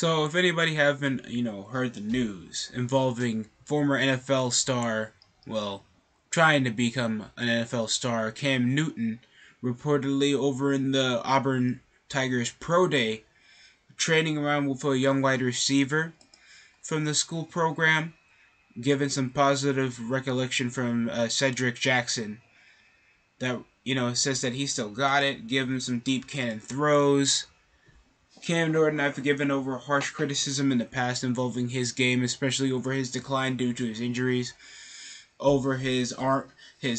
So, if anybody haven't, heard the news involving former NFL star, well, trying to become an NFL star, Cam Newton, reportedly over in the Auburn Tigers Pro Day, training around with a young wide receiver from the school program, given some positive recollection from Cedric Jackson that, says that he still got it, give him some deep cannon throws. Cam Newton, I've given over harsh criticism in the past involving his game, especially over his decline due to his injuries, over his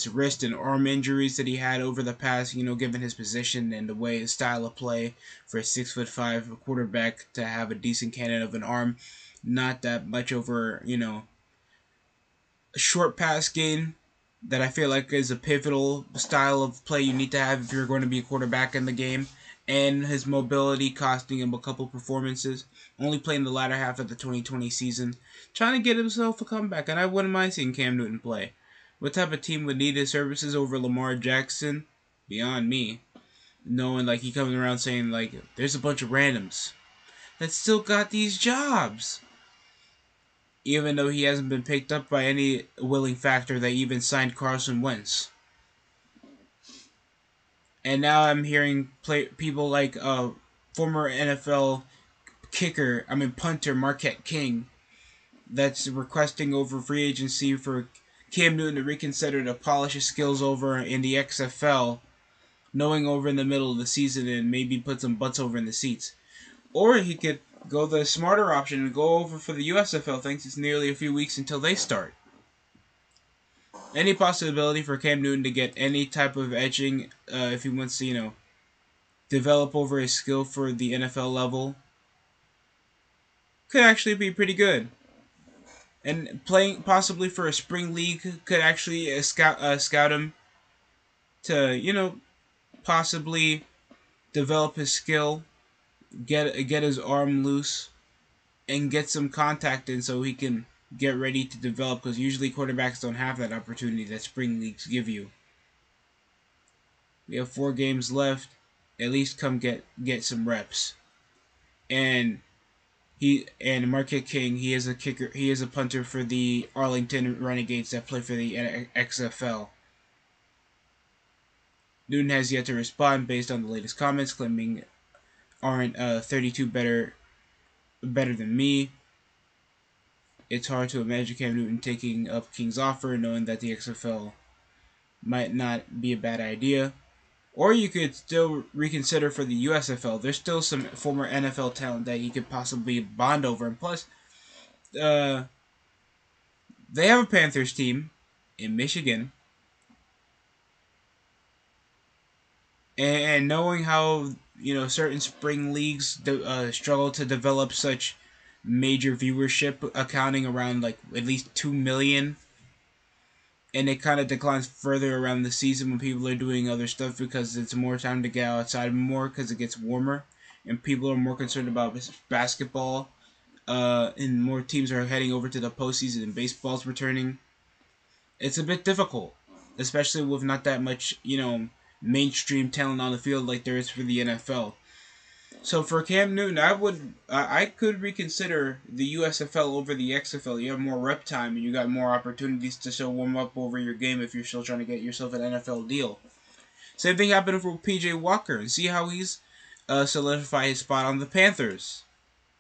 wrist and arm injuries that he had over the past, given his position and the way his style of play for a 6'5" quarterback to have a decent cannon of an arm. Not that much over, a short pass game that I feel like is a pivotal style of play you need to have if you're going to be a quarterback in the game, and his mobility costing him a couple performances, only playing the latter half of the 2020 season, trying to get himself a comeback, and I wouldn't mind seeing Cam Newton play. What type of team would need his services over Lamar Jackson? Beyond me. Knowing like he coming around saying like there's a bunch of randoms that still got these jobs, even though he hasn't been picked up by any willing factor that even signed Carson Wentz. And now I'm hearing people like former NFL punter Marquette King, that's requesting over free agency for Cam Newton to reconsider to polish his skills over in the XFL, knowing over in the middle of the season and maybe put some butts over in the seats. Or he could go the smarter option and go over for the USFL, thinks it's nearly a few weeks until they start. Any possibility for Cam Newton to get any type of edging if he wants to, develop over his skill for the NFL level could actually be pretty good. And playing possibly for a spring league could actually scout him to, possibly develop his skill, get his arm loose, and get some contact in so he can get ready to develop, because usually quarterbacks don't have that opportunity that spring leagues give you. We have 4 games left. At least come get some reps. And Marquette King, he is a kicker. He is a punter for the Arlington Renegades that play for the XFL. Newton has yet to respond based on the latest comments, claiming aren't 32 better than me. It's hard to imagine Cam Newton taking up King's offer, knowing that the XFL might not be a bad idea. Or you could still reconsider for the USFL. There's still some former NFL talent that you could possibly bond over. And plus, they have a Panthers team in Michigan. And knowing how, certain spring leagues struggle to develop such major viewership, accounting around like at least 2 million, and it kind of declines further around the season when people are doing other stuff because it's more time to get outside more because it gets warmer and people are more concerned about basketball, and more teams are heading over to the postseason and baseball's returning. It's a bit difficult, especially with not that much, mainstream talent on the field like there is for the NFL. So for Cam Newton, I could reconsider the USFL over the XFL. You have more rep time and you got more opportunities to still warm up over your game if you're still trying to get yourself an NFL deal. Same thing happened for PJ Walker, and see how he's solidified his spot on the Panthers.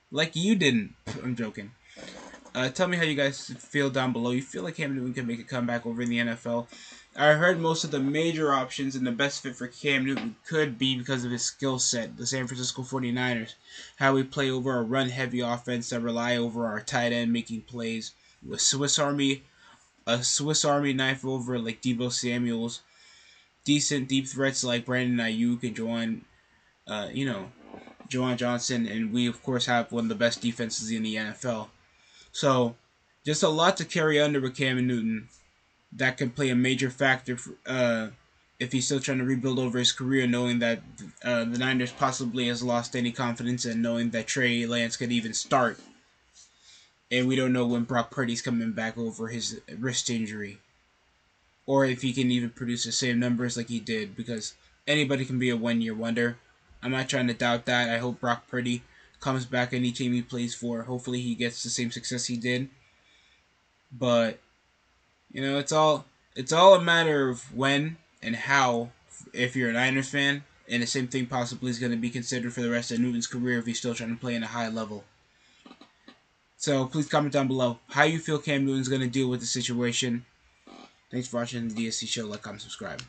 Like you didn't. I'm joking. Tell me how you guys feel down below. You feel like Cam Newton can make a comeback over in the NFL? I heard most of the major options and the best fit for Cam Newton could be because of his skill set. The San Francisco 49ers, how we play over a run-heavy offense that rely over our tight end making plays with a Swiss Army knife over like Deebo Samuels, decent deep threats like Brandon Ayuk and Juwan Johnson, and we of course have one of the best defenses in the NFL. So, just a lot to carry under with Cam Newton that could play a major factor if he's still trying to rebuild over his career, knowing that the Niners possibly has lost any confidence and knowing that Trey Lance could even start. And we don't know when Brock Purdy's coming back over his wrist injury. Or if he can even produce the same numbers like he did, because anybody can be a one-year wonder. I'm not trying to doubt that. I hope Brock Purdy comes back any team he plays for. Hopefully he gets the same success he did. But it's all a matter of when and how. If you're a Niners fan, and the same thing possibly is going to be considered for the rest of Newton's career if he's still trying to play in a high level. So please comment down below how you feel Cam Newton's going to deal with the situation. Thanks for watching the DSC show. Like, comment, subscribe.